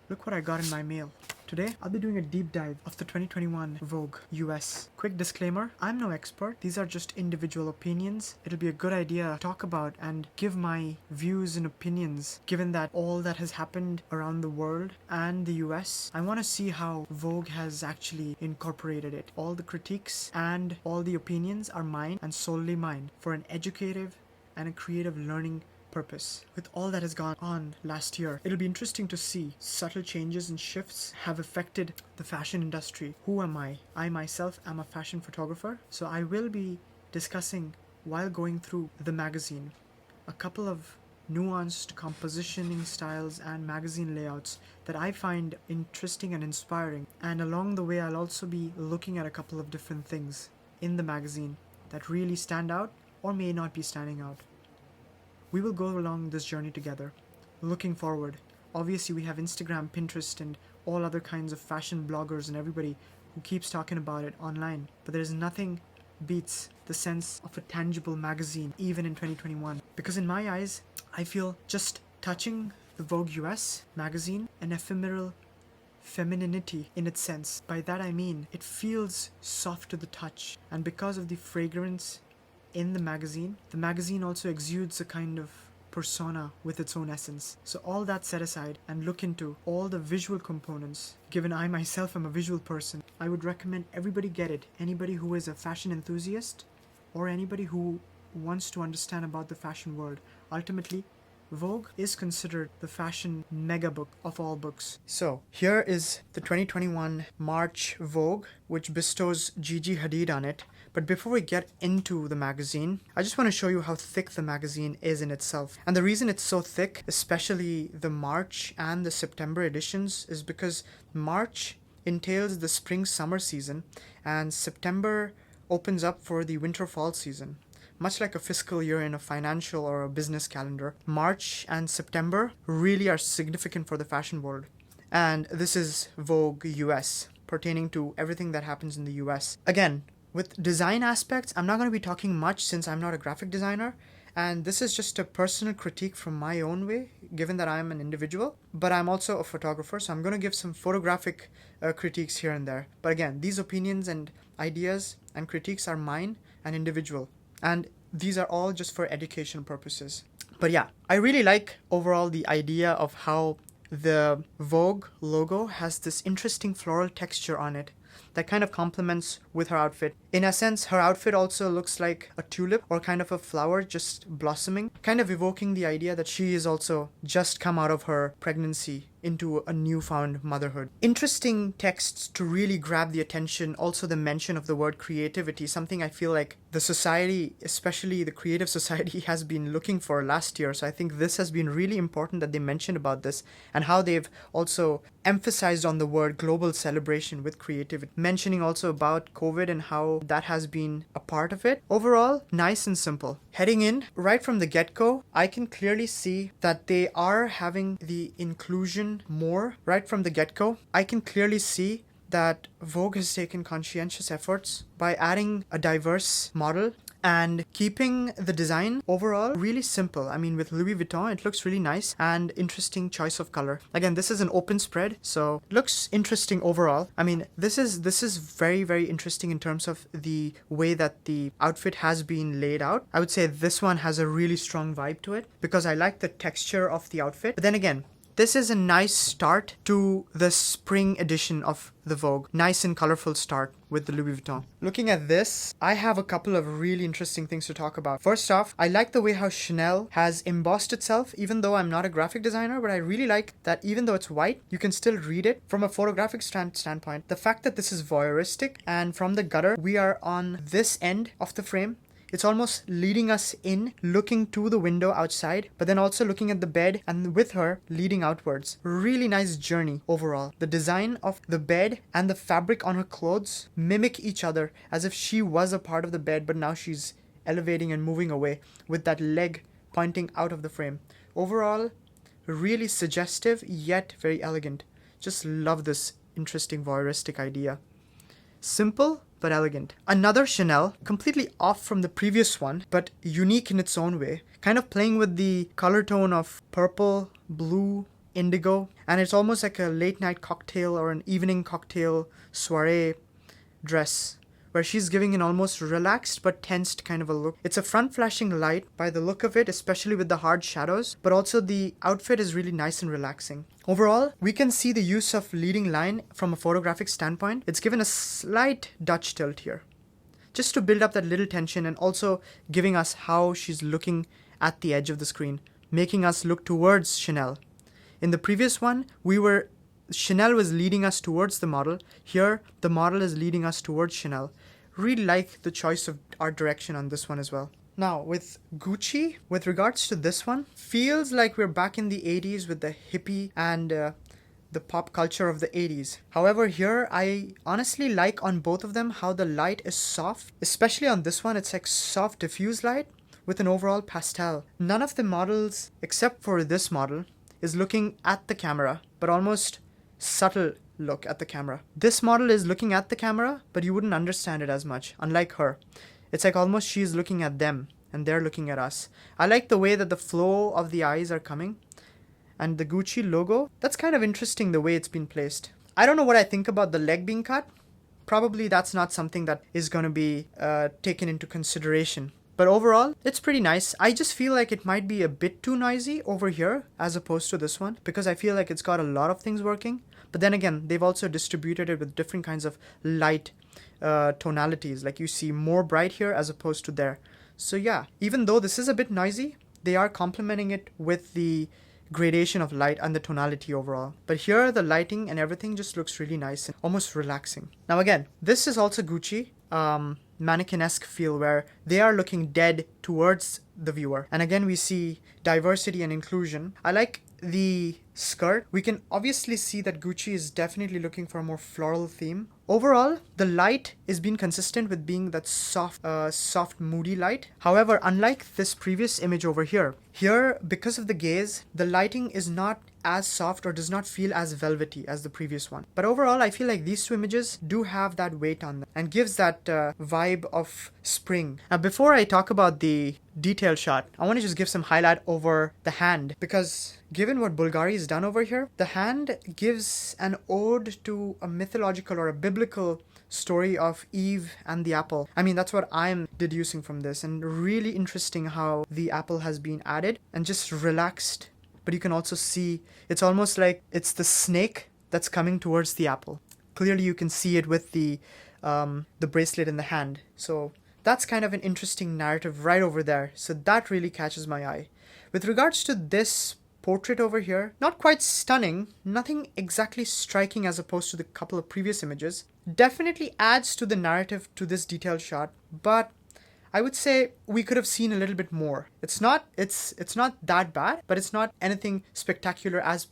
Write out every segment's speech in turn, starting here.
Look what I got in my mail. Today, I'll be doing a deep dive of the 2021 Vogue US. Quick disclaimer, I'm no expert. These are just individual opinions. It'll be a good idea to talk about and give my views and opinions given that all that has happened around the world and the US. I want to see how Vogue has actually incorporated it. All the critiques and all the opinions are mine and solely mine for an educative and a creative learning purpose. With all that has gone on last year, it'll be interesting to see subtle changes and shifts have affected the fashion industry. Who am I? I myself am a fashion photographer, so I will be discussing while going through the magazine a couple of nuanced compositioning styles and magazine layouts that I find interesting and inspiring. And along the way, I'll also be looking at a couple of different things in the magazine that really stand out or may not be standing out. We will go along this journey together, looking forward. Obviously, we have Instagram, Pinterest, and all other kinds of fashion bloggers and everybody who keeps talking about it online. But there's nothing beats the sense of a tangible magazine, even in 2021. Because in my eyes, I feel just touching the Vogue US magazine an ephemeral femininity in its sense. By that I mean, it feels soft to the touch. And because of the fragrance in the magazine also exudes a kind of persona with its own essence. So all that set aside and look into all the visual components. Given I myself am a visual person, I would recommend everybody get it. Anybody who is a fashion enthusiast or anybody who wants to understand about the fashion world. Ultimately, Vogue is considered the fashion mega book of all books. So here is the 2021 March Vogue, which bestows Gigi Hadid on it. But before we get into the magazine, I just want to show you how thick the magazine is in itself. And the reason it's so thick, especially the March and the September editions, is because March entails the spring-summer season and September opens up for the winter-fall season. Much like a fiscal year in a financial or a business calendar, March and September really are significant for the fashion world. And this is Vogue US, pertaining to everything that happens in the US. Again, with design aspects, I'm not going to be talking much since I'm not a graphic designer. And this is just a personal critique from my own way, given that I'm an individual. But I'm also a photographer, so I'm going to give some photographic critiques here and there. But again, these opinions and ideas and critiques are mine and individual. And these are all just for education purposes. But yeah, I really like overall the idea of how the Vogue logo has this interesting floral texture on it that kind of complements with her outfit. In a sense, her outfit also looks like a tulip or kind of a flower just blossoming, kind of evoking the idea that she is also just come out of her pregnancy into a newfound motherhood. Interesting texts to really grab the attention. Also the mention of the word creativity, something I feel like the society, especially the creative society, has been looking for last year. So I think this has been really important that they mentioned about this and how they've also emphasized on the word global celebration with creativity. Mentioning also about COVID and how that has been a part of it. Overall, nice and simple. Heading in, right from the get-go, I can clearly see that they are having the inclusion more right from the get-go. I can clearly see that Vogue has taken conscientious efforts by adding a diverse model and keeping the design overall really simple. I mean, with Louis Vuitton, it looks really nice and interesting choice of color. Again, this is an open spread, so it looks interesting overall. I mean, this is very, very interesting in terms of the way that the outfit has been laid out. I would say this one has a really strong vibe to it because I like the texture of the outfit. But then again, this is a nice start to the spring edition of the Vogue. Nice and colorful start with the Louis Vuitton. Looking at this, I have a couple of really interesting things to talk about. First off, I like the way how Chanel has embossed itself, even though I'm not a graphic designer, but I really like that even though it's white, you can still read it. From a photographic standpoint, the fact that this is voyeuristic and from the gutter, we are on this end of the frame. It's almost leading us in, looking to the window outside, but then also looking at the bed and with her leading outwards. Really nice journey overall. The design of the bed and the fabric on her clothes mimic each other as if she was a part of the bed, but now she's elevating and moving away with that leg pointing out of the frame. Overall, really suggestive yet very elegant. Just love this interesting voyeuristic idea. Simple but elegant. Another Chanel, completely off from the previous one, but unique in its own way. Kind of playing with the color tone of purple, blue, indigo, and it's almost like a late night cocktail or an evening cocktail soiree dress, where she's giving an almost relaxed but tensed kind of a look. It's a front flashing light by the look of it, especially with the hard shadows, but also the outfit is really nice and relaxing. Overall, we can see the use of leading line from a photographic standpoint. It's given a slight Dutch tilt here, just to build up that little tension, and also giving us how she's looking at the edge of the screen, making us look towards Chanel. In the previous one, Chanel was leading us towards the model. Here, the model is leading us towards Chanel. Really like the choice of art direction on this one as well. Now, with Gucci, with regards to this one, feels like we're back in the 80s with the hippie and the pop culture of the 80s. However, here, I honestly like on both of them how the light is soft. Especially on this one, it's like soft diffuse light with an overall pastel. None of the models, except for this model, is looking at the camera, but almost subtle look at the camera. This model is looking at the camera, but you wouldn't understand it as much, unlike her. It's like almost she's looking at them and they're looking at us. I like the way that the flow of the eyes are coming. And the Gucci logo, that's kind of interesting the way it's been placed. I don't know what I think about the leg being cut. Probably that's not something that is going to be taken into consideration. But overall, it's pretty nice. I just feel like it might be a bit too noisy over here as opposed to this one, because I feel like it's got a lot of things working. But then again, they've also distributed it with different kinds of light tonalities. Like you see more bright here as opposed to there. So yeah, even though this is a bit noisy, they are complementing it with the gradation of light and the tonality overall. But here, the lighting and everything just looks really nice and almost relaxing. Now again, this is also Gucci. Mannequin-esque feel where they are looking dead towards the viewer. And again, we see diversity and inclusion. I like the skirt. We can obviously see that Gucci is definitely looking for a more floral theme. Overall, the light is being consistent with being that soft, moody light. However, unlike this previous image over here, because of the gaze, the lighting is not as soft or does not feel as velvety as the previous one. But overall, I feel like these two images do have that weight on them and gives that vibe of spring. Now, before I talk about the detail shot, I want to just give some highlight over the hand, because given what Bulgari has done over here, the hand gives an ode to a mythological or a biblical story of Eve and the apple. I mean, that's what I'm deducing from this, and really interesting how the apple has been added and just relaxed. But you can also see it's almost like it's the snake that's coming towards the apple. Clearly you can see it with the bracelet in the hand. So that's kind of an interesting narrative right over there. So that really catches my eye. With regards to this portrait over here, not quite stunning, nothing exactly striking as opposed to the couple of previous images. Definitely adds to the narrative to this detailed shot, but I would say we could have seen a little bit more. It's not that bad, but it's not anything spectacular as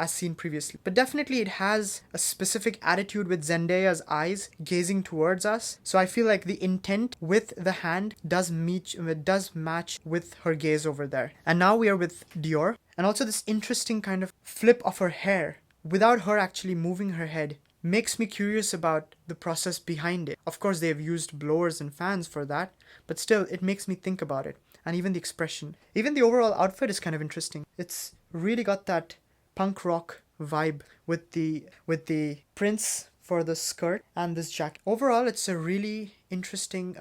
seen previously. But definitely it has a specific attitude with Zendaya's eyes gazing towards us. So I feel like the intent with the hand does match with her gaze over there. And now we are with Dior. And also this interesting kind of flip of her hair without her actually moving her head makes me curious about the process behind it. Of course, they have used blowers and fans for that, but still, it makes me think about it. And even the expression. Even the overall outfit is kind of interesting. It's really got that punk rock vibe with the prints for the skirt and this jacket. Overall, it's a really interesting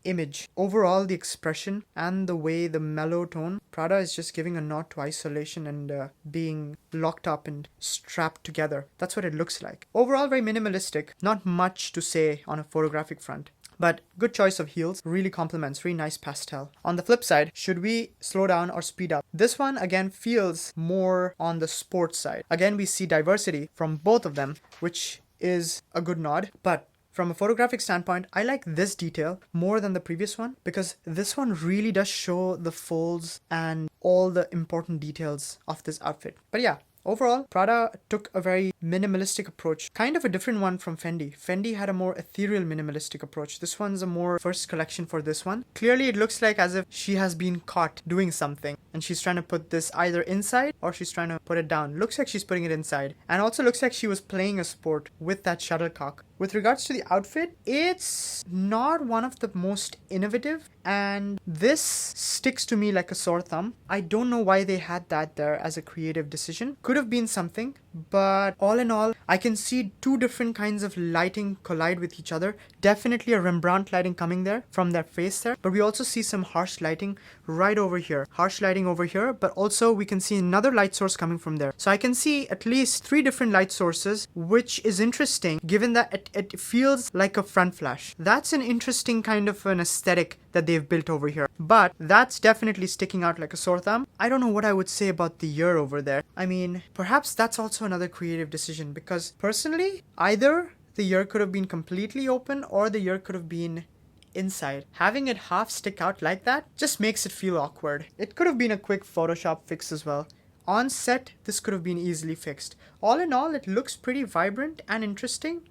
image. Overall, the expression and the way the mellow tone, Prada is just giving a nod to isolation and being locked up and strapped together. That's what it looks like. Overall, very minimalistic. Not much to say on a photographic front. But good choice of heels, really complements, really nice pastel. On the flip side, should we slow down or speed up? This one again feels more on the sports side. Again, we see diversity from both of them, which is a good nod. But from a photographic standpoint, I like this detail more than the previous one, because this one really does show the folds and all the important details of this outfit. But yeah, overall, Prada took a very minimalistic approach, kind of a different one from Fendi. Fendi had a more ethereal minimalistic approach. This one's a more first collection for this one. Clearly, it looks like as if she has been caught doing something and she's trying to put this either inside or she's trying to put it down. Looks like she's putting it inside. And also looks like she was playing a sport with that shuttlecock. With regards to the outfit, it's not one of the most innovative, and this sticks to me like a sore thumb. I don't know why they had that there as a creative decision. Could have been something, but all in all, I can see two different kinds of lighting collide with each other. Definitely a Rembrandt lighting coming there from their face there, but we also see some harsh lighting right over here. Harsh lighting over here, but also we can see another light source coming from there. So I can see at least 3 different light sources, which is interesting given that it feels like a front flash. That's an interesting kind of an aesthetic that they've built over here. But that's definitely sticking out like a sore thumb. I don't know what I would say about the ear over there. I mean, perhaps that's also another creative decision, because personally, either the ear could have been completely open or the ear could have been inside. Having it half stick out like that just makes it feel awkward. It could have been a quick Photoshop fix as well. On set, this could have been easily fixed. All in all, it looks pretty vibrant and interesting,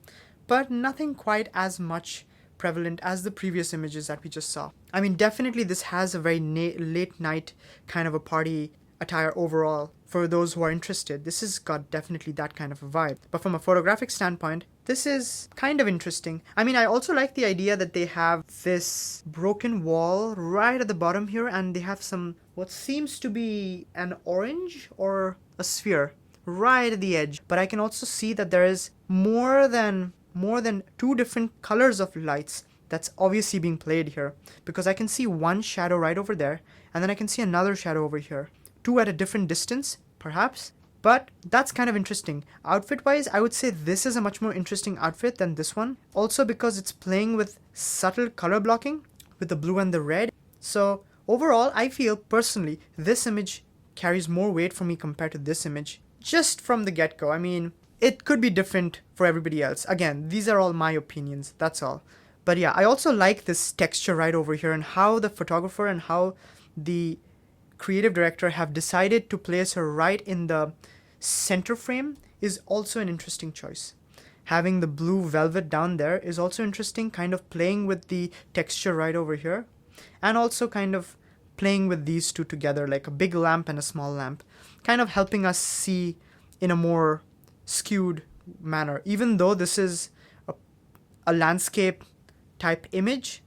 but nothing quite as much prevalent as the previous images that we just saw. I mean, definitely this has a very late night kind of a party attire overall. For those who are interested, this has got definitely that kind of a vibe. But from a photographic standpoint, this is kind of interesting. I mean, I also like the idea that they have this broken wall right at the bottom here, and they have some, what seems to be an orange or a sphere right at the edge. But I can also see that there is more than 2 different colors of lights that's obviously being played here, because I can see one shadow right over there, and then I can see another shadow over here. 2 at a different distance, perhaps, but that's kind of interesting. Outfit wise, I would say this is a much more interesting outfit than this one, also because it's playing with subtle color blocking with the blue and the red. So overall, I feel personally this image carries more weight for me compared to this image, just from the get-go. I mean, it could be different for everybody else. Again, these are all my opinions, that's all. But yeah, I also like this texture right over here, and how the photographer and how the creative director have decided to place her right in the center frame is also an interesting choice. Having the blue velvet down there is also interesting, kind of playing with the texture right over here, and also kind of playing with these two together, like a big lamp and a small lamp, kind of helping us see in a more skewed manner. Even though this is a landscape type image,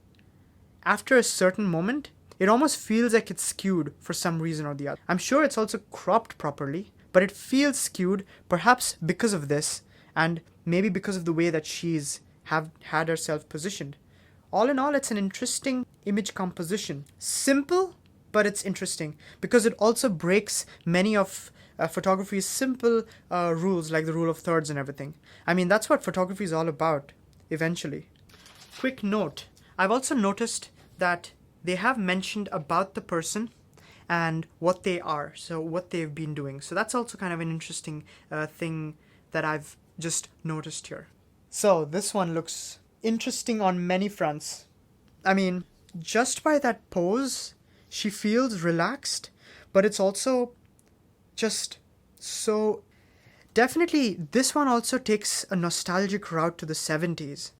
after a certain moment it almost feels like it's skewed for some reason or the other. I'm sure it's also cropped properly, but it feels skewed, perhaps because of this, and maybe because of the way that she's had herself positioned. All in all, it's an interesting image composition. Simple, but it's interesting, because it also breaks many of photography's simple rules, like the rule of thirds and everything. I mean, that's what photography is all about, eventually. Quick note, I've also noticed that they have mentioned about the person and what they are, so what they've been doing. So that's also kind of an interesting thing that I've just noticed here. So this one looks interesting on many fronts. I mean, just by that pose, she feels relaxed, but it's also just so... Definitely, this one also takes a nostalgic route to the 70s.